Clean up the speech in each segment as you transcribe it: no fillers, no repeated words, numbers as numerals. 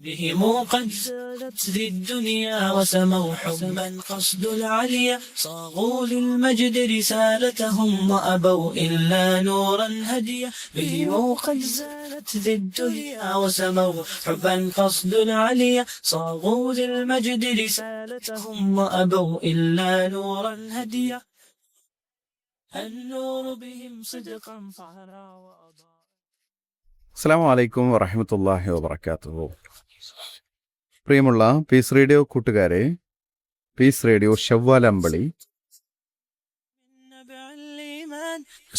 بهم قد زادت ذي الدنيا وسموا حبا قصد العليا صاغوا للمجد رسالتهم وأبوا إلا نورا هديا بهم قد زادت ذي الدنيا وسموا حبا قصد العليا صاغوا للمجد رسالتهم وأبوا إلا نورا هديا النور بهم صدقا فعلا وأضاء. അസ്സലാമു അലൈക്കും വറഹ്മത്തുള്ളാഹി വബറകാതുഹു. പ്രിയമുള്ള പീസ് റേഡിയോ കൂട്ടുകാരെ, പീസ് റേഡിയോ ശവ്വാൽ അമ്പളി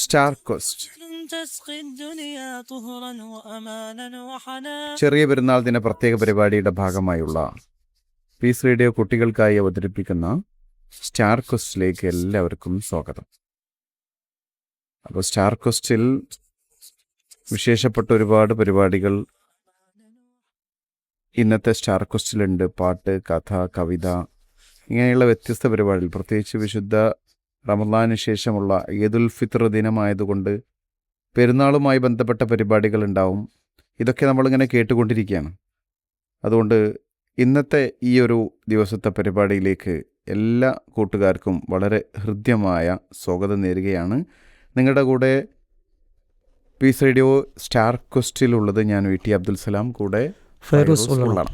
സ്റ്റാർ ക്വസ്റ്റ് ചെറിയ പെരുന്നാൾ ദിന പ്രത്യേക പരിപാടിയുടെ ഭാഗമായുള്ള പീസ് റേഡിയോ കുട്ടികൾക്കായി അവതരിപ്പിക്കുന്ന സ്റ്റാർ ക്വസ്റ്റിലേക്ക് എല്ലാവർക്കും സ്വാഗതം. അപ്പോൾ സ്റ്റാർ ക്വസ്റ്റിൽ വിശേഷപ്പെട്ട ഒരുപാട് പരിപാടികൾ ഇന്നത്തെ സ്റ്റാർ ക്വസ്റ്റിലുണ്ട്. പാട്ട്, കഥ, കവിത, ഇങ്ങനെയുള്ള വ്യത്യസ്ത പരിപാടികൾ. പ്രത്യേകിച്ച് വിശുദ്ധ റമളാന് ശേഷമുള്ള ഈദുൽ ഫിത്ർ ദിനമായതുകൊണ്ട് പെരുന്നാളുമായി ബന്ധപ്പെട്ട പരിപാടികൾ ഉണ്ടാവും. ഇതൊക്കെ നമ്മളിങ്ങനെ കേട്ടുകൊണ്ടിരിക്കുകയാണ്. അതുകൊണ്ട് ഇന്നത്തെ ഈ ഒരു ദിവസത്തെ പരിപാടിയിലേക്ക് എല്ലാ കൂട്ടുകാർക്കും വളരെ ഹൃദ്യമായ സ്വാഗതം നേരുകയാണ്. നിങ്ങളുടെ കൂടെ പീസ് റേഡിയോ സ്റ്റാർ ക്വസ്റ്റിലുള്ളത് ഞാൻ വി ടി അബ്ദുൽ സലാം, കൂടെ ഫൈറൂസ് ഉള്ളാണ്.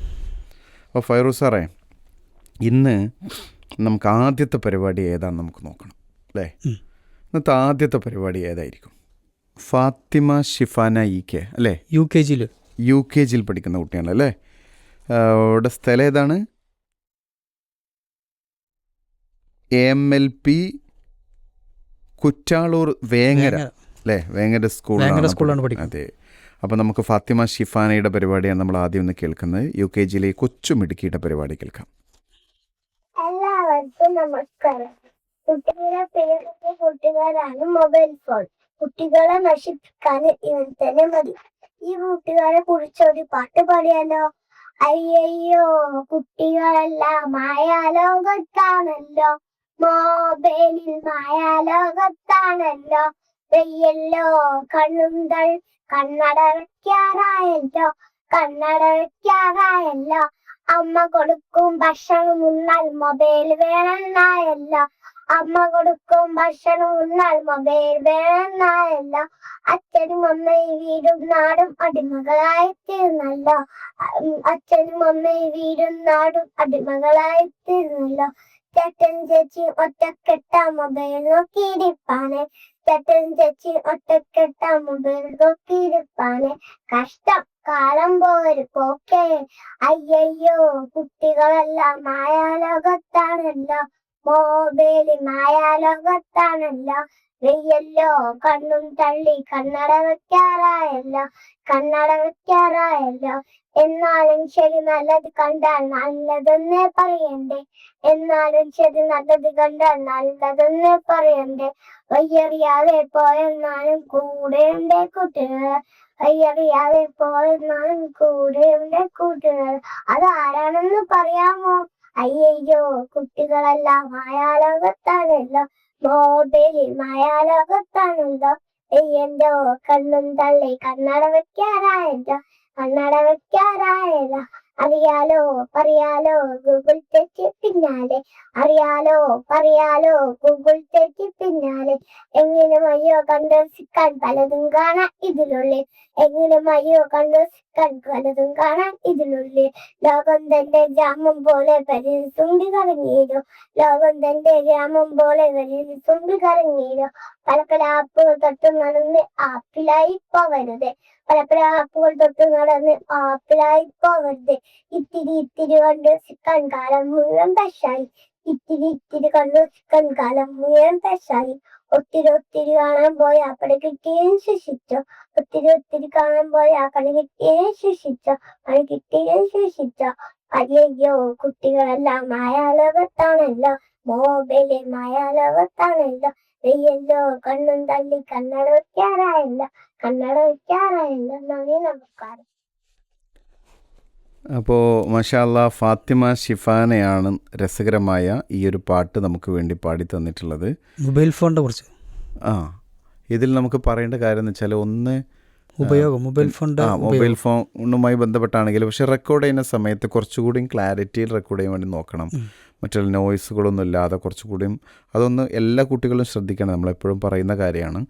അപ്പോൾ ഫൈറൂസ് സാറേ, ഇന്ന് നമുക്ക് ആദ്യത്തെ പരിപാടി ഏതാണെന്ന് നമുക്ക് നോക്കണം അല്ലേ? ഇന്നത്തെ ആദ്യത്തെ പരിപാടി ഏതായിരിക്കും? ഫാത്തിമ ഷിഫാന ഇ.കെ അല്ലേ? യു കെ ജിയിൽ പഠിക്കുന്ന കുട്ടിയാണ് അല്ലേ? ഇവിടെ സ്ഥലം ഏതാണ്? AMLP കുറ്റാളൂർ വേങ്ങര അല്ലേ? വേങ്ങര സ്കൂളാണ് പഠിക്കുന്നത്. അതെ. അപ്പോൾ നമുക്ക് ഫാത്തിമ ഷിഫാനയുടെ പരിപാടിയാണ് നമ്മൾ ആദ്യം ഒന്ന് കേൾക്കുന്നത്. യു കെ ജിയിലെ കൊച്ചു മിടുക്കിയുടെ പരിപാടി കേൾക്കാം. എല്ലാവർക്കും നമസ്കാരം. കുട്ടികളുടെ പ്രിയപ്പെട്ട കൂട്ടുകാരാണ് മൊബൈൽ ഫോൺ. കുട്ടികളെ നശിപ്പിക്കാൻ ഇവൻ തന്നെ മതി. ഈ കൂട്ടുകാരെ കുറിച്ച് ഒരു പാട്ട് പാടിയാലോ? അയ്യോ, കുട്ടികളെല്ലാം മായാലോകത്താണല്ലോ, മൊബൈലിൽ മായാലോകത്താണല്ലോ. വെയ്യല്ലോ കണ്ണട അമ്മ കൊടുക്കും ഭക്ഷണം ഉണ്ണാൽ മൊബൈൽ വേണമെന്നായല്ലോ. അമ്മ കൊടുക്കും ഭക്ഷണം ഉണ്ണാൽ മൊബൈൽ വേണമെന്നായല്ലോ. അച്ഛനും അമ്മയും വീടും നാടും അടിമകളായി തീർന്നല്ലോ. അച്ഛനും അമ്മയും വീടും നാടും അടിമകളായി തീർന്നല്ലോ. ചേട്ടൻ ചേച്ചി ഒറ്റക്കെട്ട മൊബൈൽ നോക്കിയിരിപ്പാനെ. ചേട്ടൻ ചേച്ചി ഒറ്റക്കെട്ട മൊബൈൽ നോക്കിയിരിപ്പാനെ. കഷ്ടം, കാലം പോയൊരു പോക്കേ. അയ്യോ, കുട്ടികളെല്ലാം മായാലോകത്താണല്ലോ, മൊബൈലിൽ മായാലോകത്താണല്ലോ. വെയ്യല്ലോ കണ്ണും തള്ളി കണ്ണട വെക്കാറായല്ലോ. എന്നാലും ശരി, നല്ലത് കണ്ടാൽ നല്ലതെന്നേ പറയണ്ടേ. വയ്യറിയാതെ പോയെന്നാലും കൂടെയുണ്ടേ കൂട്ടുകാർ. അതാരാണെന്ന് പറയാമോ? അയ്യോ, കുട്ടികളെല്ലാം മായാലോകത്താണല്ലോ, മൊബൈലിൽ മായാലോകത്താണല്ലോ. എയ്യല്ലോ കണ്ണും തള്ളി കണ്ണട വെക്കാറായല്ലോ. അറിയാലോ പറയാലോ ഗൂഗിൾ തെറ്റി പിന്നാലെ. ഗൂഗിൾ തെറ്റി പിന്നാലെ. എങ്കിലും അയ്യോ കണ്ടുസിക്കാൻ പലതും കാണാൻ ഇതിനുള്ളിൽ. ലോകം തന്റെ ഗ്രാമം പോലെ പരിസുമ്പി കറങ്ങിയിരോ. പല ആപ്പുകൾ തൊട്ട് നടന്ന് ആപ്പിലായി പോകരുത്. ഇത്തിരി കണ്ടു സിക്കാൻ കാലം മുഴുവൻ പെശായി. ഒത്തിരി കാണാൻ പോയ പണി കിട്ടിയും ശിക്ഷിച്ചോ. അയ്യോ, കുട്ടികളെല്ലാം മായാലോകത്താണല്ലോ, മൊബൈലിൽ മായാലോകത്താണല്ലോ. വെയ്യല്ലോ കണ്ണും തള്ളി കണ്ണട വെക്കാറായല്ലോ. നന്ദി, നമസ്കാരം. അപ്പോൾ മാഷാ അല്ലാ, ഫാത്തിമ ഷിഫാനയാണ് രസകരമായ ഈ ഒരു പാട്ട് നമുക്ക് വേണ്ടി പാടി തന്നിട്ടുള്ളത്. മൊബൈൽ ഫോണിനെ കുറിച്ച് ഇതിൽ നമുക്ക് പറയേണ്ട കാര്യം എന്ന് വെച്ചാൽ, ഒന്ന് ഉപയോഗം മൊബൈൽ ഫോണിൻ്റെ മൊബൈൽ ഫോണുമായി ബന്ധപ്പെട്ടാണെങ്കിലും, പക്ഷെ റെക്കോർഡ് ചെയ്യുന്ന സമയത്ത് കുറച്ചുകൂടിയും ക്ലാരിറ്റിയിൽ റെക്കോർഡ് ചെയ്യാൻ വേണ്ടി നോക്കണം. മറ്റുള്ള നോയ്സുകളൊന്നും ഇല്ലാതെ കുറച്ചുകൂടിയും അതൊന്ന് എല്ലാ കുട്ടികളും ശ്രദ്ധിക്കണം. നമ്മളെപ്പോഴും പറയുന്ന കാര്യമാണ്.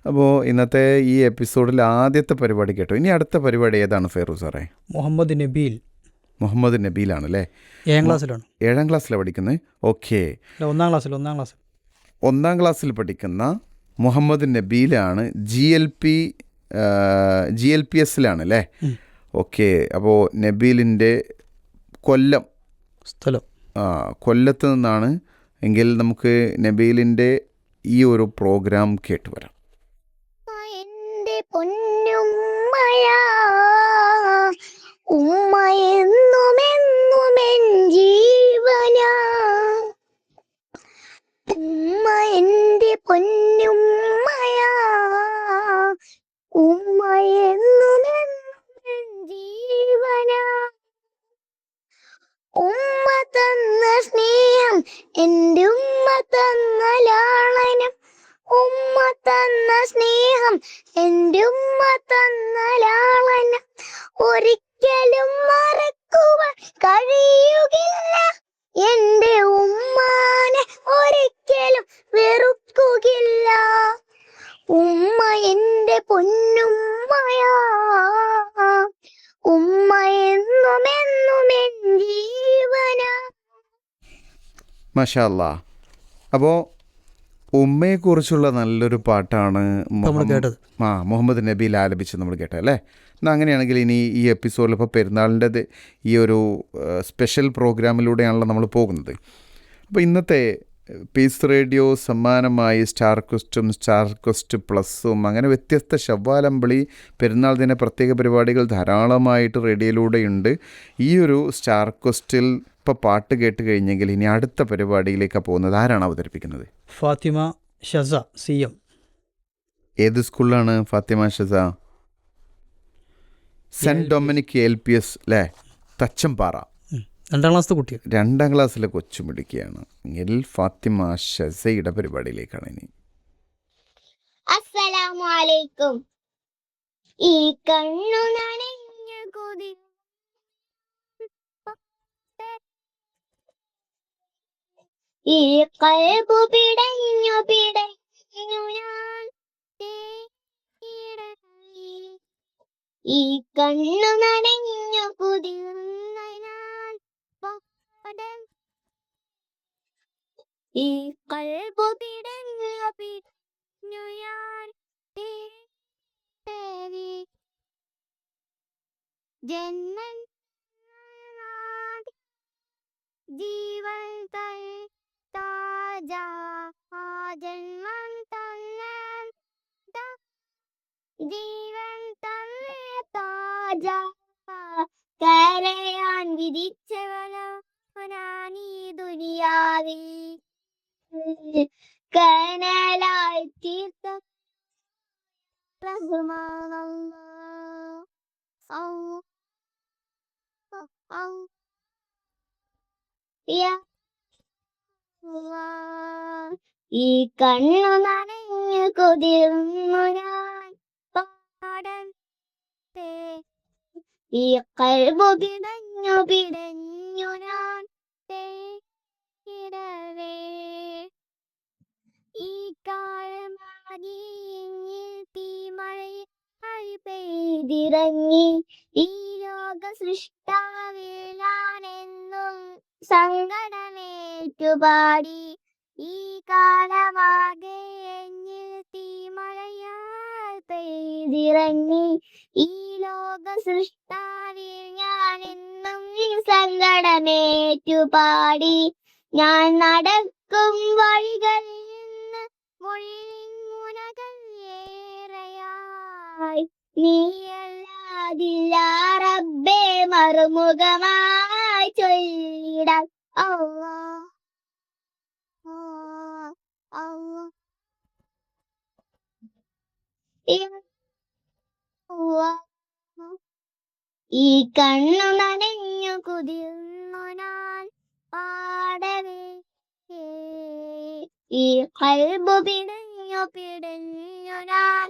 അപ്പോൾ ഇന്നത്തെ ഈ എപ്പിസോഡിൽ ആദ്യത്തെ പരിപാടി കേട്ടോ. ഇനി അടുത്ത പരിപാടി ഏതാണ് ഫെയറൂസ് സാറേ? മുഹമ്മദ് നബീലാണല്ലേ? 7ാം ക്ലാസ്സിലാണ്. 7ാം ക്ലാസ്സിലാണ് പഠിക്കുന്നത്. ഓക്കെ, 1ാം ക്ലാസ്സിൽ പഠിക്കുന്ന മുഹമ്മദ് നബീലാണ്. GLPS അല്ലേ? ഓക്കെ. അപ്പോൾ നബീലിൻ്റെ സ്ഥലം കൊല്ലത്ത് നിന്നാണ് എങ്കിൽ നമുക്ക് നബീലിൻ്റെ ഈ ഒരു പ്രോഗ്രാം കേട്ടുവരാം. എന്റെ പൊന്നുമ്മയാ, ഉമ്മ എന്നുമെന്നുമെൻ ജീവനാ. ഉമ്മ എന്റെ പൊന്നുമ്മയാ, ഉമ്മ എന്നുമെന്നുമെൻ ജീവനാ. ഉമ്മ തന്ന സ്നേഹം, എൻ്റെ ഉമ്മ തന്ന ലാളനം. ഉമ്മ തന്ന സ്നേഹം, എൻ്റെ ഉമ്മ തന്ന ലാളനം ഒരിക്കലും മറക്കുവാൻ കഴിയുകില്ല. എൻ്റെ ഉമ്മാനെ ഒരിക്കലും വെറുക്കുകയില്ല. ഉമ്മ എൻ്റെ പൊന്നുമ്മയാ, ഉമ്മ എന്നുമെന്നുമെൻ ജീവനാ. മാഷാ അല്ലാ. അപ്പോൾ ഉമ്മയെക്കുറിച്ചുള്ള നല്ലൊരു പാട്ടാണ് മുഹമ്മദ് നബീൽ ആലപിച്ച് നമ്മൾ കേട്ടത് അല്ലേ? എന്നാൽ അങ്ങനെയാണെങ്കിൽ ഇനി ഈ എപ്പിസോഡിൽ ഇപ്പോൾ പെരുന്നാളിൻ്റെ ഈ ഒരു സ്പെഷ്യൽ പ്രോഗ്രാമിലൂടെയാണല്ലോ നമ്മൾ പോകുന്നത്. അപ്പോൾ ഇന്നത്തെ പീസ് റേഡിയോ സമ്മാനമായി സ്റ്റാർ ക്വസ്റ്റ് പ്ലസും അങ്ങനെ വ്യത്യസ്ത ശവ്വാലമ്പിളി പെരുന്നാൾ ദിന പ്രത്യേക പരിപാടികൾ ധാരാളമായിട്ട് റേഡിയോയിലൂടെയുണ്ട്. ഈ ഒരു സ്റ്റാർ ക്വസ്റ്റിൽ ഇപ്പോൾ പാട്ട് കേട്ട് കഴിഞ്ഞെങ്കിൽ ഇനി അടുത്ത പരിപാടിയിലേക്കാണ് പോകുന്നത്. ആരാണ് അവതരിപ്പിക്കുന്നത്? ഫാത്തിമ ഷസ CM. ഏത് സ്കൂളിലാണ് ഫാത്തിമ ഷസ? സെൻറ്റ് ഡൊമിനിക് LPS അല്ലേ? തച്ചമ്പാറ. 2ാം ക്ലാസ്സിലെ കുട്ടി. 2ാം ക്ലാസ്സിലെ കൊച്ചുമിടിക്കുകയാണ്. എങ്കിൽ ഫാത്തിമ ഷസയുടെ പരിപാടിയിലേക്കാണ് ഇനി. അസ്സലാമു അലൈക്കും. ഈ കണ്ണു നനഞ്ഞു കൊതി, ഈ കൽബു പിടഞ്ഞു ഞാൻ തേടിയിറങ്ങി. ഈ കണ്ണു നനഞ്ഞു കുതിർന്ന ഞാൻ പാടം. ഈ കൽബു പിടഞ്ഞു ഞാൻ തേടി. ജന്മൻ ജീവൻ താജ, ജന്മം തന്നെ ജീവൻ തന്നെ താജ. കരയാൻ വിധിച്ചവനാണീ ദുനിയാവിൽ, കനലായി തീർത്ത ഈ കണ്ണു നനഞ്ഞു കൊതിർന്നു ഞാൻ പാടം. ഈ കൽബു പിടഞ്ഞു ഞാൻ തേടവേ. ഈ കാലമാകിയിൽ തീമഴയിൽ പെയ്തിറങ്ങി. ഈ ലോക സൃഷ്ടാവിൽ ഞാനെന്നും സങ്കടമേറ്റുപാടി. ഈ കാലമാകെ എന്നിൽ തീമഴയാൽ പെയ്തിറങ്ങി. ഈ ലോക സൃഷ്ടാവിൽ ഞാനെന്നും സങ്കടമേറ്റുപാടി. ഞാൻ നടക്കും വഴികളിൽ നിന്ന് മൊഴിയിൻ മുനകൾ ഏറെയായി. നീയല്ലാതില്ല റബ്ബേ മറുമുഖമായി ചൊല്ലിടാൻ. അല്ലാഹ് അല്ലാഹ് ഈ കണ്ണു നനഞ്ഞു കുതിർന്നു ഞാൻ പാടവേ. ഈ കൽബു പിടഞ്ഞു ഞാൻ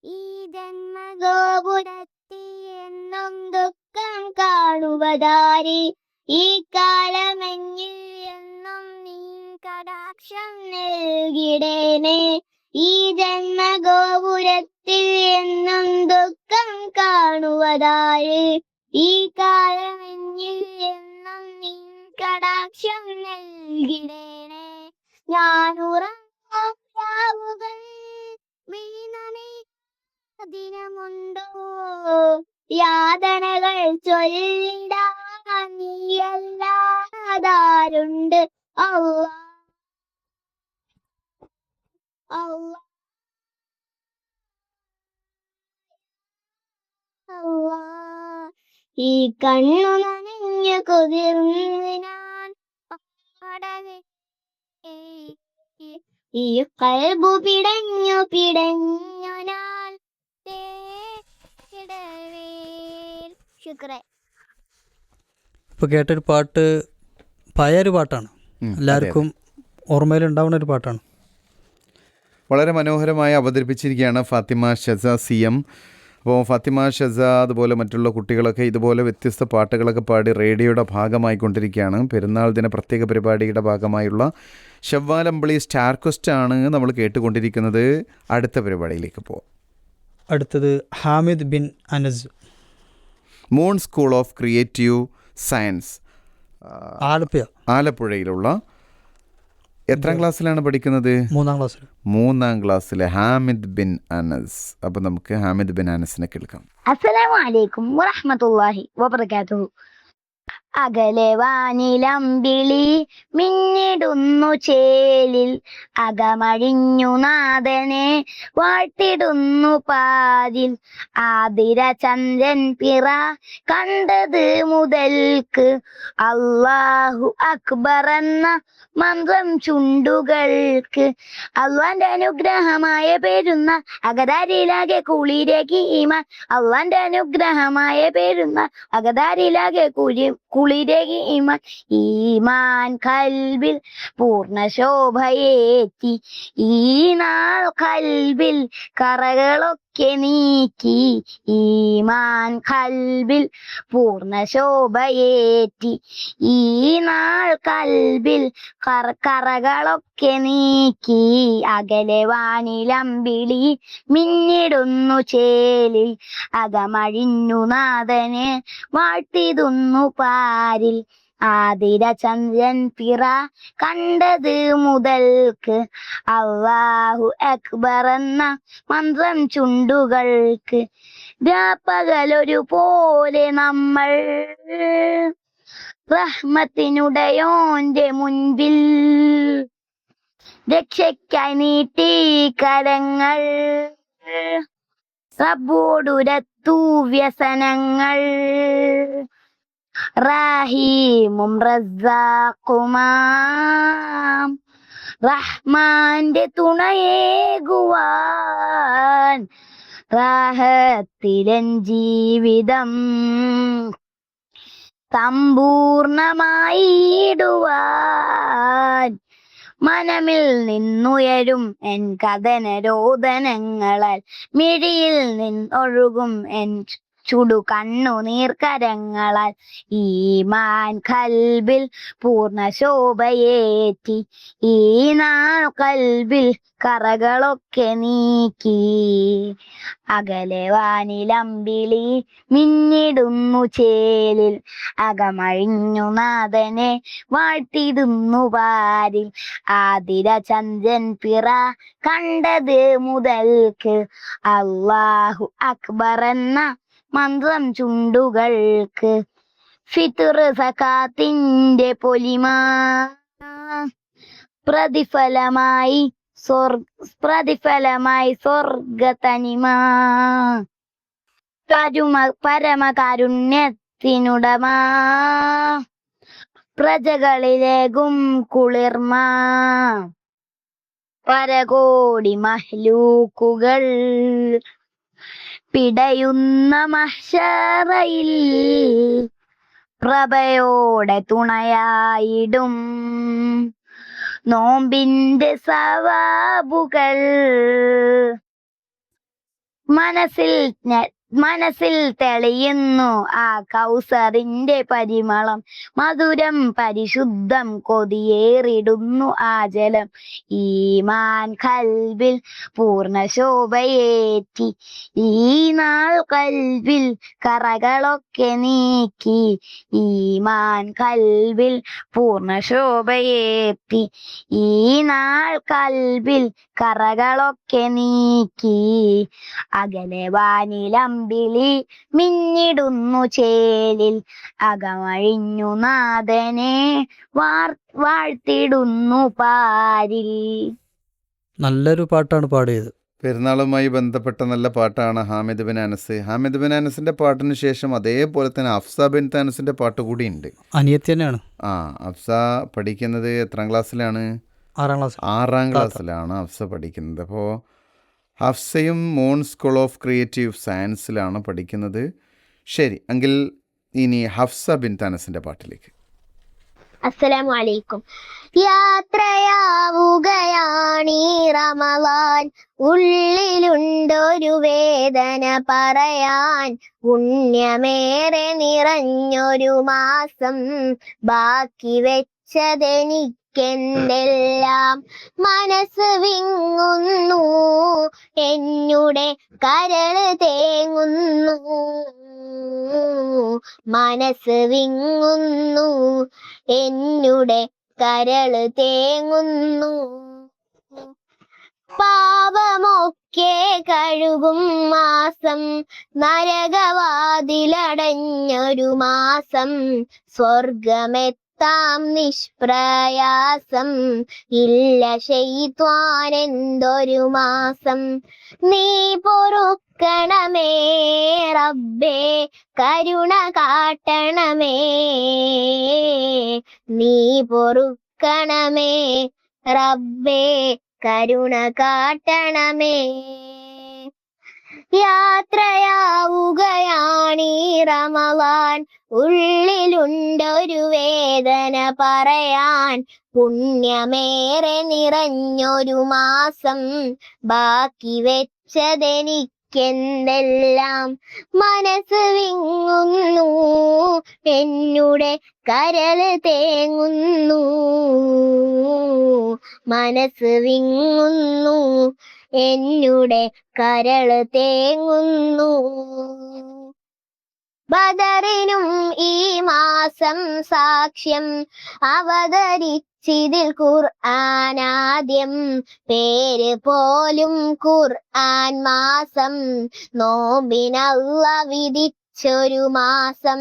ഈ ജന്മഗോപുരത്തിൽ എന്നും ദുഃഖം കാണുവതാരി ഈ കാലമെങ്ങിൽ എന്നും നീ കടാക്ഷം നൽകിടേനെ ഈ ജന്മഗോപുരത്തിൽ എന്നും ദുഃഖം കാണുവതാരി ഈ കാലമെങ്ങിൽ എന്നും നീ കടാക്ഷം നൽകിടേനെ ഞാനുറാവുകൾ വീണനെ ദിനമുണ്ടോ യാതനകൾ ചൊല്ലിടാൻ നീയല്ലാതാരുണ്ട് അല്ലാ അല്ലാ അല്ലാ ഈ കണ്ണു നനഞ്ഞു കുതിർന്നു ഞാൻ പാടവേ ഈ കൽബു പിടഞ്ഞു ഞാൻ തേടവേൽ. ശുക്രൻ. ഇപ്പോൾ കേട്ടൊരു പാട്ട് പഴയൊരു പാട്ടാണ്, അതെ, എല്ലാവർക്കും ഓർമ്മയിലുണ്ടാവുന്ന ഒരു പാട്ടാണ്. വളരെ മനോഹരമായി അവതരിപ്പിച്ചിരിക്കുകയാണ് ഫാത്തിമ ഷസ CM. അപ്പോൾ ഫാത്തിമ ഷസ അതുപോലെ മറ്റുള്ള കുട്ടികളൊക്കെ ഇതുപോലെ വ്യത്യസ്ത പാട്ടുകളൊക്കെ പാടി റേഡിയോയുടെ ഭാഗമായിക്കൊണ്ടിരിക്കുകയാണ്. പെരുന്നാൾ ദിന പ്രത്യേക പരിപാടിയുടെ ഭാഗമായുള്ള ഷവ്വാലമ്പളി സ്റ്റാർ ക്വസ്റ്റ് ആണ് നമ്മൾ കേട്ടുകൊണ്ടിരിക്കുന്നത്. അടുത്ത പരിപാടിയിലേക്ക് പോവാം. അടുത്തത് Hamid Bin Anas, Moon School of Creative Science, ആലപ്പുഴയിലുള്ള. എത്രാം ക്ലാസ്സിലാണ് പഠിക്കുന്നത്? 3ാം ക്ലാസ്സിൽ. 3ാം ക്ലാസ്സിലെ ഹാമിദ് ബിൻ അനസ്. അപ്പോൾ നമുക്ക് ഹാമിദ് ബിൻ അനസിനെ കേൾക്കാം. അസ്സലാമു അലൈക്കും വറഹ്മത്തുള്ളാഹി വബറകാതുഹു. അകലെ വാനിലമ്പിളി മിന്നിടുന്നു ചേലിൽ അകമഴിഞ്ഞു നാഥനെ വാഴ്ത്തിടുന്നു പാതിൽ ആതിര ചന്ദ്രൻ പിറ കണ്ടത് മുതൽക്ക് അല്ലാഹു അക്ബർ എന്ന മന്ത്രം ചുണ്ടുകൾക്ക് അള്ളാന്റെ അനുഗ്രഹമായ പേരുന്ന അകതാരിലാകെ കുളിരേക്ക് ഈമാൻ അള്ളാന്റെ അനുഗ്രഹമായ പേരുന്ന അകതാരിലാകെ കുളിരേക്ക് ഈമാൻ ഈമാൻ കൽബിൽ പൂർണ്ണ ശോഭയേറ്റി ഈ നാൾ കൽബിൽ കറകളൊക്കെ നീക്കി ഈമാൻ കൽബിൽ പൂർണ്ണ ശോഭയേറ്റി ഈ നാൾ കൽബിൽ കറകളൊക്കെ നീക്കി അകലെ വാനിലമ്പിളി മിന്നിടുന്നു ചേലിൽ അകമഴിഞ്ഞു നാഥനെ വാഴ്ത്തിടുന്നു പാരിൽ ആതിര ചന്ദ്രൻ പിറ കണ്ടത് മുതൽക്ക് അല്ലാഹു അക്ബർ എന്ന മന്ത്രം ചുണ്ടുകൾക്ക് രാപ്പകലൊരു പോലെ നമ്മൾ റഹ്മത്തിനുടയോന്റെ മുൻപിൽ രക്ഷയ്ക്കായി നീട്ടി കരങ്ങൾ റബ്ബോടുരത്തു വ്യസനങ്ങൾ റഹീമും റസ്സാഖുമാം റഹ്മാന്റെ തുണയേകുവാൻ റാഹത്തിലൻ ജീവിതം സമ്പൂർണമായിടുവാൻ മനമിൽ നിന്നുയരും എൻ കഥനരോദനങ്ങളാൽ മിഴിയിൽ നിന്നൊഴുകും എൻ ചുടു കണ്ണുനീർക്കരങ്ങളാൽ ഈമാൻ കൽബിൽ പൂർണ്ണ ശോഭയേറ്റി ഈ നാൾ കൽബിൽ കറകളൊക്കെ നീക്കി അകലെ വാനിലമ്പിളി മിന്നിടുന്നു ചേലിൽ അകമഴിഞ്ഞു നാഥനെ വാഴ്ത്തിടുന്നു പാരിൽ ആതിര ചന്ദ്രൻ പിറ കണ്ടത് മുതൽക്ക് അല്ലാഹു അക്ബർ എന്ന മന്ത്രം ചുണ്ടുകൾക്ക് ഫിത്ർ സകാത്തിന്റെ പൊലിമ പ്രതിഫലമായി സ്വർഗതനിമ പരമകാരുണ്യത്തിനുടമ പ്രജകളിലേകും കുളിർമ പരകോടി മഹ്ലൂക്കുകൾ പിടയുന്ന മഹ്ശറയിൽ പ്രഭയോടെ തുണയായിടും നോമ്പിന്റെ സവാബുകൾ മനസ്സിൽ തെളിയുന്നു ആ കൗസറിന്റെ പരിമളം. മധുരം പരിശുദ്ധം കൊതിയേറിടുന്നു ആ ജലം. ഈമാൻ കൽബിൽ പൂർണ്ണ ശോഭയേറ്റി ഈ നാൾ കൽബിൽ കറകളൊക്കെ നീക്കി. ഈമാൻ കൽബിൽ പൂർണ്ണ ശോഭയേറ്റി ഈ നാൾ കൽബിൽ കറകളൊക്കെ നീക്കി. അകലെ വാനിലമ്പിളി മിന്നിടുന്നു ചേലിൽ അകമഴിഞ്ഞു നാഥനെ വാഴ്ത്തിടുന്നു പാരിൽ. നല്ലൊരു പാട്ടാണ് പാടിയത്. പെരുന്നാളുമായി ബന്ധപ്പെട്ട നല്ല പാട്ടാണ് ഹാമിദ് ബിൻ അനസ്. ഹാമിദ് ബിൻ അനസിൻ്റെ പാട്ടിന് ശേഷം അതേപോലെ തന്നെ ഹഫ്സ ബിൻ അനസിൻ്റെ പാട്ട് കൂടിയുണ്ട്. അനിയത്തി തന്നെയാണ്. ഹഫ്സ പഠിക്കുന്നത് എത്രാം ക്ലാസ്സിലാണ്? 6ാം ക്ലാസ്സിലാണ് ഹഫ്സ പഠിക്കുന്നത്. അപ്പോൾ ഹഫ്സയും മോൺ സ്കൂൾ ഓഫ് ക്രിയേറ്റീവ് സയൻസിലാണ് പഠിക്കുന്നത്. ശരി, എങ്കിൽ ഇനി ഹഫ്സ ബിൻ അനസിൻ്റെ പാട്ടിലേക്ക്. അസ്സലാമു അലൈക്കും. യാത്രയാവുകയാണീ റമളാൻ, ഉള്ളിലുണ്ടൊരു വേദന പറയാൻ. പുണ്യമേറെ നിറഞ്ഞൊരു മാസം, ബാക്കി വെച്ചതെനിക്കെന്തെല്ലാം. മനസ്സ് വിങ്ങുന്നു, എന്നുടെ കരള് തേങ്ങുന്നു. മനസ്സ് വിങ്ങുന്നു, എന്നുടെ കരള് തേങ്ങുന്നു. പാപമൊക്കെ കഴുകും മാസം, നരകവാതിലടഞ്ഞൊരു മാസം. സ്വർഗമെത്താം നിഷ്പ്രയാസം, ഇല്ല ശൈത്വാനെന്തൊരു മാസം. നീ പൊറുക്കണമേ റബ്ബേ, കരുണ കാട്ടണമേ. നീ പൊറുക്കണമേ റബ്ബേ, കരുണ കാട്ടണമേ. യാത്രയാവുകയാണീ റമളാൻ, ഉള്ളിലുണ്ടൊരു വേദന പറയാൻ. പുണ്യമേറെ നിറഞ്ഞൊരു മാസം, ബാക്കി വെച്ചതെനിക്കെന്തെല്ലാം. മനസ്സ് വിങ്ങുന്നു, എന്നുടെ കരള് തേങ്ങുന്നു. മനസ്സ് വിങ്ങുന്നു, എന്നുടെ കരള് തേങ്ങുന്നു. ബദറിനും ഈ മാസം സാക്ഷ്യം, അവതരിച്ചിതിൽ ഖുർആനാദ്യം. പേര് പോലും ഖുർആൻ മാസം, നോമ്പിനല്ല വിധിച്ചൊരു മാസം.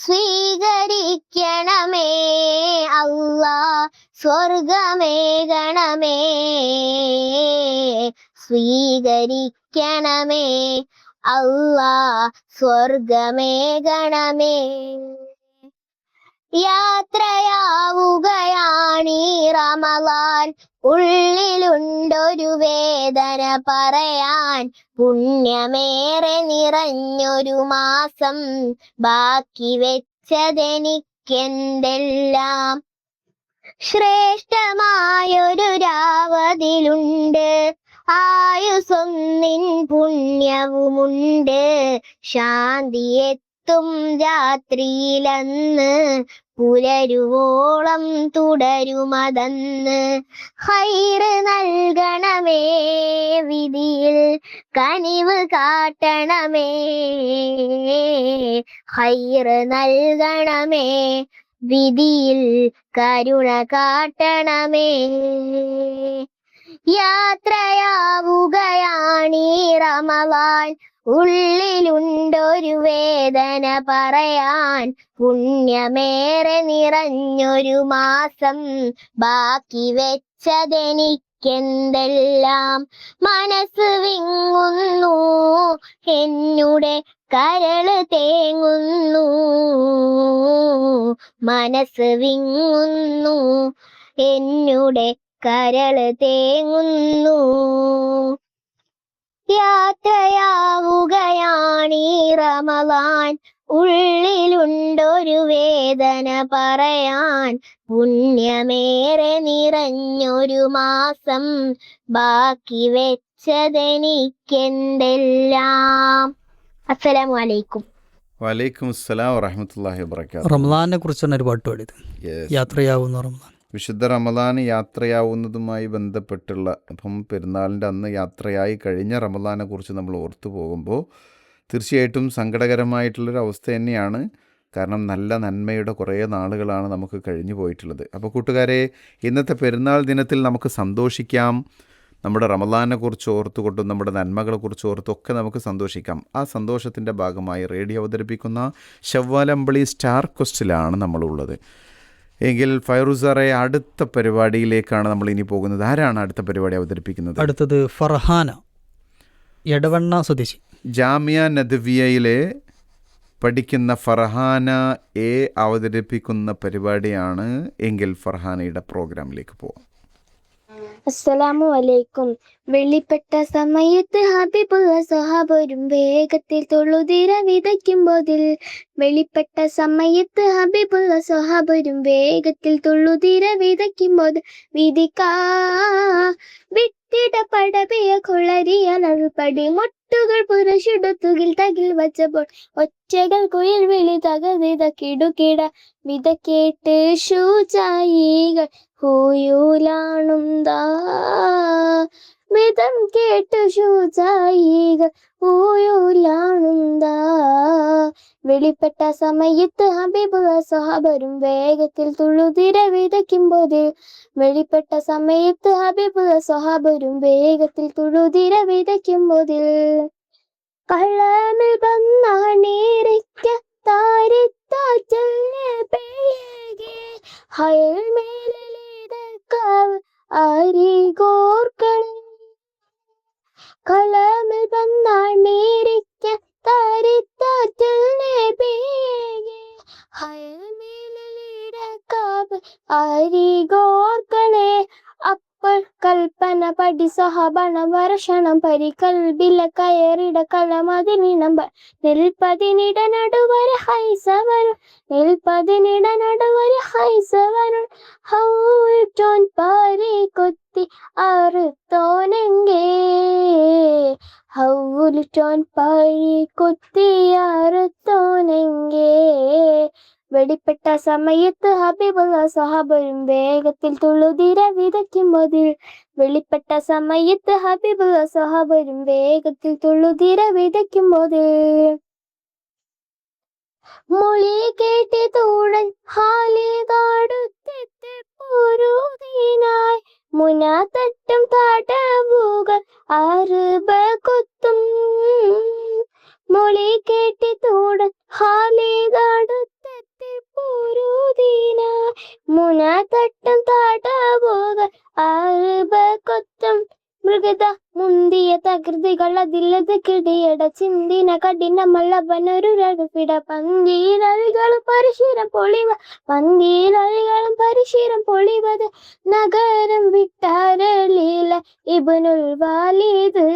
സ്വീകരിക്കണമേ അല്ലാ, സ്വർഗമേകണമേ. സ്വീകരിക്കണമേ അല്ലാ, സ്വർഗമേകണമേ. യാത്രയാവുകയാണീ റമളാൻ, ഉള്ളിലുണ്ടൊരു വേദന പറയാൻ. പുണ്യമേറെ നിറഞ്ഞൊരു മാസം, ബാക്കി വെച്ചതെനിക്കെന്തെല്ലാം. ശ്രേഷ്ഠമായൊരു രാവതിലുണ്ട്, ആയുസൊന്നിൻ പുണ്യവുമുണ്ട്. ശാന്തിയെത്തും രാത്രിയിലന്ന്, പുലരുവോളം തുടരുമതന്ന്. ഖൈറ് നൽകണമേ വിധിയിൽ, കനിവ് കാട്ടണമേ. ഖൈറ് നൽകണമേ വിധിയിൽ, കരുണ കാട്ടണമേ. യാത്രയാവുകയാണീ റമളാൻ, ഉള്ളിലുണ്ടൊരു വേദന പറയാൻ. പുണ്യമേറെ നിറഞ്ഞൊരു മാസം, ബാക്കി വെച്ചതെനിക്കെന്തെല്ലാം. മനസ്സ് വിങ്ങുന്നു, എന്നുടെ കരള് തേങ്ങുന്നു. മനസ്സ് വിങ്ങുന്നു, എന്നുടെ കരള് തേങ്ങുന്നു. യാത്രയാവുകയാണീ റമളാൻ, ഉള്ളിലുണ്ടൊരു വേദന പറയാൻ. പുണ്യമേറെ നിറഞ്ഞൊരു മാസം, ബാക്കി വെച്ചതെനിക്കെന്തെല്ലാം. അസ്സലാമു അലൈക്കും. വലൈക്കും അസ്സലാം വറഹ്മത്തുള്ളാഹി വബറകാതുഹു. റമദാനെ കുറിച്ചാണ് ഒരു പാട്ട് പാടിയത്, Yes. യാത്രയാവുന്ന റമദാൻ. വിശുദ്ധ റമദാൻ യാത്രയാവുന്നതുമായി ബന്ധപ്പെട്ടുള്ള, അപ്പം പെരുന്നാളിൻ്റെ അന്ന് യാത്രയായി കഴിഞ്ഞ റമദാനെ കുറിച്ച് നമ്മൾ ഓർത്തു പോകുമ്പോൾ തീർച്ചയായിട്ടും സങ്കടകരമായിട്ടുള്ളൊരു അവസ്ഥ തന്നെയാണ്. കാരണം നല്ല നന്മയുടെ കുറേ നാളുകളാണ് നമുക്ക് കഴിഞ്ഞു പോയിട്ടുള്ളത്. അപ്പോൾ കൂട്ടുകാരെ, ഇന്നത്തെ പെരുന്നാൾ ദിനത്തിൽ നമുക്ക് സന്തോഷിക്കാം. നമ്മുടെ റമദാനെക്കുറിച്ച് ഓർത്തുകൊണ്ടും നമ്മുടെ നന്മകളെക്കുറിച്ച് ഓർത്തുമൊക്കെ നമുക്ക് സന്തോഷിക്കാം. ആ സന്തോഷത്തിൻ്റെ ഭാഗമായി റേഡിയോ അവതരിപ്പിക്കുന്ന ശവ്വാലമ്പളി സ്റ്റാർ ക്വസ്റ്റിലാണ് നമ്മളുള്ളത്. എങ്കിൽ ഫൈറൂസാറെ, അടുത്ത പരിപാടിയിലേക്കാണ് നമ്മൾ ഇനി പോകുന്നത്. ആരാണ് അടുത്ത പരിപാടി അവതരിപ്പിക്കുന്നത്? അടുത്തത് ഫർഹാന, എടവണ്ണ സ്വദേശി. ജാമിയ നദ്വിയയിലെ പഠിക്കുന്ന ഫർഹാന എ അവതരിപ്പിക്കുന്ന പരിപാടിയാണ്. എങ്കിൽ ഫർഹാനയുടെ പ്രോഗ്രാമിലേക്ക് പോവാം. അസ്സലാമു അലൈക്കും. വെള്ളിപ്പെട്ട സമയത്ത് ഹബീബുള്ള സ്വഹാബരും വേഗത്തിൽ തൊഴുതിര വിതയ്ക്കുമ്പോതിൽ. വെള്ളിപ്പെട്ട സമയത്ത് ഹബീബുള്ള സ്വഹാബരും വേഗത്തിൽ തൊഴുതിര വിതയ്ക്കുമ്പോൾ വിധിക്കാ വിട്ടിട പടവിയ കൊളരിയാൽ അഴുപടി മുട്ടുകൾ പുരശുടുത്തുകിൽ തകിൽ വച്ചപ്പോൾ ഒച്ചകൾ കുയിൽ വിളി തകവിത കിടുകിട വിത കേട്ട് ശൂചായികൾ ഹൂയൂലാണുന്താ. വിധം കേട്ട് ശൂചായികൾ ഹൂയൂലാണുന്താ. വെളിപ്പെട്ട സമയത്ത് ഹബീബുള്ള സ്വഹാബരും വേഗത്തിൽ തുളുതിര വിതയ്ക്കുമ്പോതിൽ. വെളിപ്പെട്ട സമയത്ത് ഹബീബുള്ള സ്വഹാബരും വേഗത്തിൽ തുളുതിര വിതയ്ക്കുമ്പോതിൽ. കള്ളമിൽ വന്നേരിക്ക താരിത്താറ്റൽ പേയകെ ഹയൽമേലിതക്കാവ് അരികോർക്കളെ. കള്ളമിൽ വന്നേരിക്ക താരിത്താറ്റൽ പേയകെ ഹയൽമേലിതക്കാവ് അരികോർക്കളെ. അപ്പോൾ കൽപ്പന പടി സഹബണ വർഷണം പരികൽബില കയറിട കളമതിനിണം നെൽപ്പതിനിട നടുവര ഹൈസവരു നെൽപ്പതിനിട നടുവര ഹൈസവരു ഹൗറ്റോൻ പാരി കൊത്തി അറുത്തോനെങ്കേ. ഹൗലുറ്റോൻ പാരി കൊത്തി അറുത്തോനെങ്കേ. വെളിപ്പെട്ട സമയത്ത് ഹബീബുള്ള സ്വഹാബരും വേഗത്തിൽ തുളുതിര വിതയ്ക്കുമ്പോതിൽ. വെളിപ്പെട്ട സമയത്ത് ഹബീബുള്ള സ്വഹാബരും വേഗത്തിൽ തുളുതിര വിതയ്ക്കുമ്പോതിൽ. മൊഴി കേട്ടി തൂടൻ ഹാലിതാടുത്തെത്തിപ്പൊരുതിനായി മുനാത്തട്ടും താടവുകൾ അറുപ കൊത്തും. മൊഴി കേട്ടി തൂടൻ ഹാലിതാടുത്തെത്തിപ്പൊരുതിനായി മുനാത്തട്ടും താടവുകൾ അറുപ കൊത്തും. മൃഗത മുന്തിയ തകൃതികൾ അതില്ലത് കിടിയട ചിന്തിന കഠിനമല്ലവനൊരു രഘുപിട. പന്തീരളികളും പരിശീലം പൊളിവ പന്തീരളികളും പരിശീലം പൊളിവത്. നഗരം വിട്ടാരലീല ഇബ്നുൽ വാലിദ്.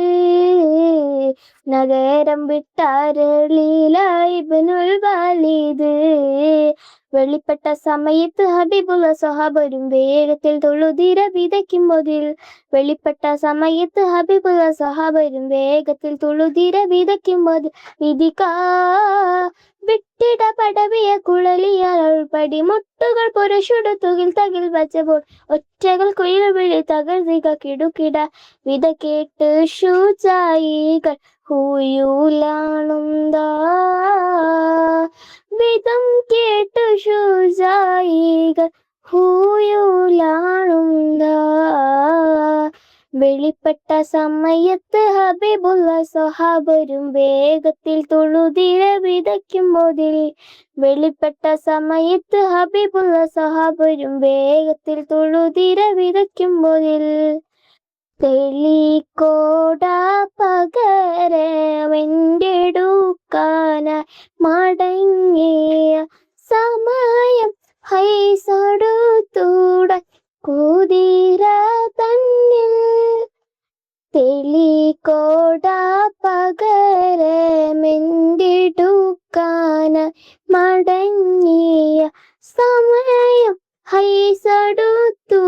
നഗരം വിട്ടാരലീല ഇബ്നുൽ വാലിദ്. വെളിപ്പെട്ട സമയത്ത് ഹബീബുള്ള സ്വഹാബരും വേഗത്തിൽ തൊഴുതിര വിതയ്ക്കുമ്പോതിൽ. വെളിപ്പെട്ട സമയത്ത് ഹബീബുള്ള സ്വഹാബരും വേഗത്തിൽ തൊഴുതിര വിതയ്ക്കുമ്പോതിൽ. വിധിക്കാ വിട്ടിട പടവിയ കുഴലിയാൽ അൾപടി മുട്ടുകൾ പുരശുടുത്തുകിൽ തകിൽ വച്ചപ്പോൾ ഒറ്റകൾ കുയിൽ വിളി തകർതിക കിടുകിട വിത കേട്ട് ശൂചായികൾ ഹൂയൂലാണുന്താ. വിധം കേട്ട് ശൂചായികൾ ഹൂയൂലാണുന്താ. വെളിപ്പെട്ട സമയത്ത് ഹബീബുള്ള സ്വഹാബരും വേഗത്തിൽ തൊഴുതിര വിതയ്ക്കുമ്പോതിൽ. വെളിപ്പെട്ട സമയത്ത് ഹബീബുള്ള സ്വഹാബരും വേഗത്തിൽ തൊഴുതിര വിതയ്ക്കുമ്പോതിൽ. തെളിക്കോട പകരമെൻ്റെടുക്കാന മടങ്ങിയ സമയം ഹൈസടുത്തൂട കുതിര തന്നിൽ. തെളിക്കോട പകരമെൻ്റെടുക്കാന അങ്ങനെ മടങ്ങിയ സമയം ഹൈസടുത്തൂടൻ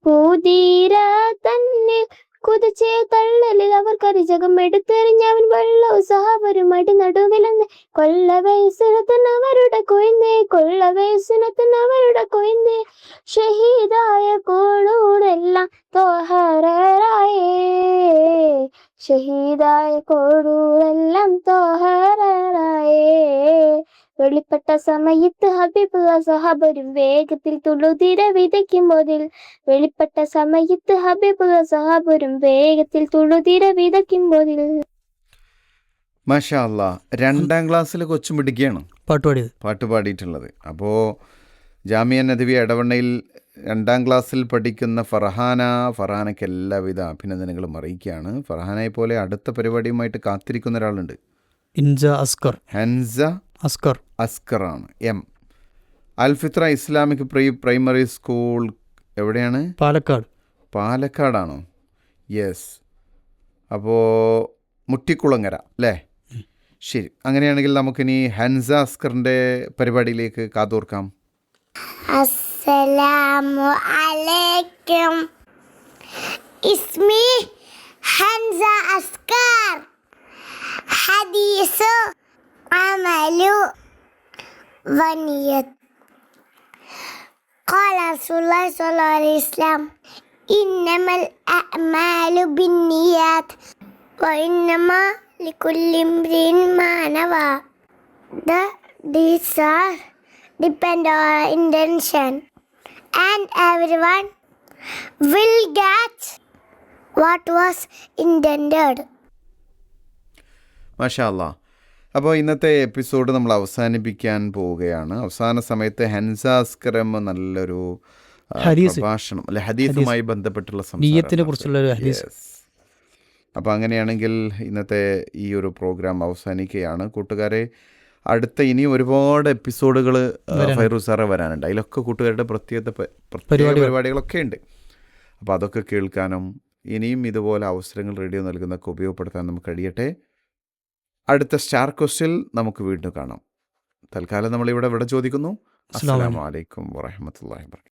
കുതിര തന്നെ കുതിച്ചേ തള്ളലിൽ അവർ കരിജകം എടുത്തെറിഞ്ഞവൻ വെള്ളവും സഹവരും അടി നടുവിലെന്ന് കൊള്ള വയസ്സിനത്തിന് അവരുടെ കൊയ്ന്നേ ഷഹീദായ കോളൂടെല്ലാം തോഹറായേ വെളിപ്പെട്ട സമയത്ത് ഹബീബ് സഹബരും വേഗത്തിൽ തുളുതിര വിതയ്ക്കുമ്പോതിൽ മാഷാ അല്ലാ. 2ാം ക്ലാസ്സിൽ കൊച്ചു മിടുക്കിയാണ് പാട്ട് പാടിയത്. പാട്ട് പാടിയിട്ടുള്ളത്. അപ്പോൾ ജാമിയ നദവി എടവണ്ണയിൽ 2ാം ക്ലാസ്സിൽ പഠിക്കുന്ന ഫർഹാനയ്ക്ക് എല്ലാവിധ അഭിനന്ദനങ്ങളും അറിയിക്കുകയാണ്. ഫർഹാനയെ പോലെ അടുത്ത പരിപാടിയുമായിട്ട് കാത്തിരിക്കുന്ന ഒരാളുണ്ട്. ഹൻസ അസ്കറാണ്. Alfitra Islamic pre primary school എവിടെയാണ്? പാലക്കാടാണോ? യെസ്. അപ്പോൾ മുട്ടിക്കുളങ്ങര അല്ലേ? ശരി, അങ്ങനെയാണെങ്കിൽ നമുക്കിനി ഹൻസ അസ്കറിൻ്റെ പരിപാടിയിലേക്ക് കാതോർക്കാം. അസ്സലാമു അലൈക്കും. ഇസ്മി ഹൻസ അസ്കർ. ഹദീസു അമലു വനിയത്. ഖാല റസൂലുള്ളാഹി സ്വല്ലല്ലാഹു അലൈഹി വസല്ലം ഇന്നമൽ അഅമാലു ബിന്നിയാത് വഇന്നമാ ലികുല്ലി ഇംറിഇൻ മാ നവാ. The desire depend on intention and everyone will get what was intended. മാഷാ അല്ലാ. അപ്പോൾ ഇന്നത്തെ എപ്പിസോഡ് നമ്മൾ അവസാനിപ്പിക്കാൻ പോവുകയാണ്. അവസാന സമയത്ത് ഹൻസ അസ്കരം നല്ലൊരു പ്രഭാഷണം അല്ലെ, ഹദീസുമായി ബന്ധപ്പെട്ടുള്ള സംസാരം. അപ്പോൾ അങ്ങനെയാണെങ്കിൽ ഇന്നത്തെ ഈ ഒരു പ്രോഗ്രാം അവസാനിക്കുകയാണ്. കൂട്ടുകാരെ, അടുത്ത ഇനിയും ഒരുപാട് എപ്പിസോഡുകൾ ഫൈറൂസ് സാറ് വരാനുണ്ട്. അതിലൊക്കെ കൂട്ടുകാരുടെ പ്രത്യേക പരിപാടികളൊക്കെ ഉണ്ട്. അപ്പോൾ അതൊക്കെ കേൾക്കാനും ഇനിയും ഇതുപോലെ അവസരങ്ങൾ റേഡിയോ നൽകുന്നതൊക്കെ ഉപയോഗപ്പെടുത്താൻ നമുക്ക് കഴിയട്ടെ. അടുത്ത സ്റ്റാർ ക്വസ്റ്റിൽ നമുക്ക് വീണ്ടും കാണാം. തൽക്കാലം നമ്മളിവിടെ ചോദിക്കുന്നു. അസ്സലാമു അലൈക്കും വറഹ്മത്തുള്ളാഹി വബറകാതുഹു.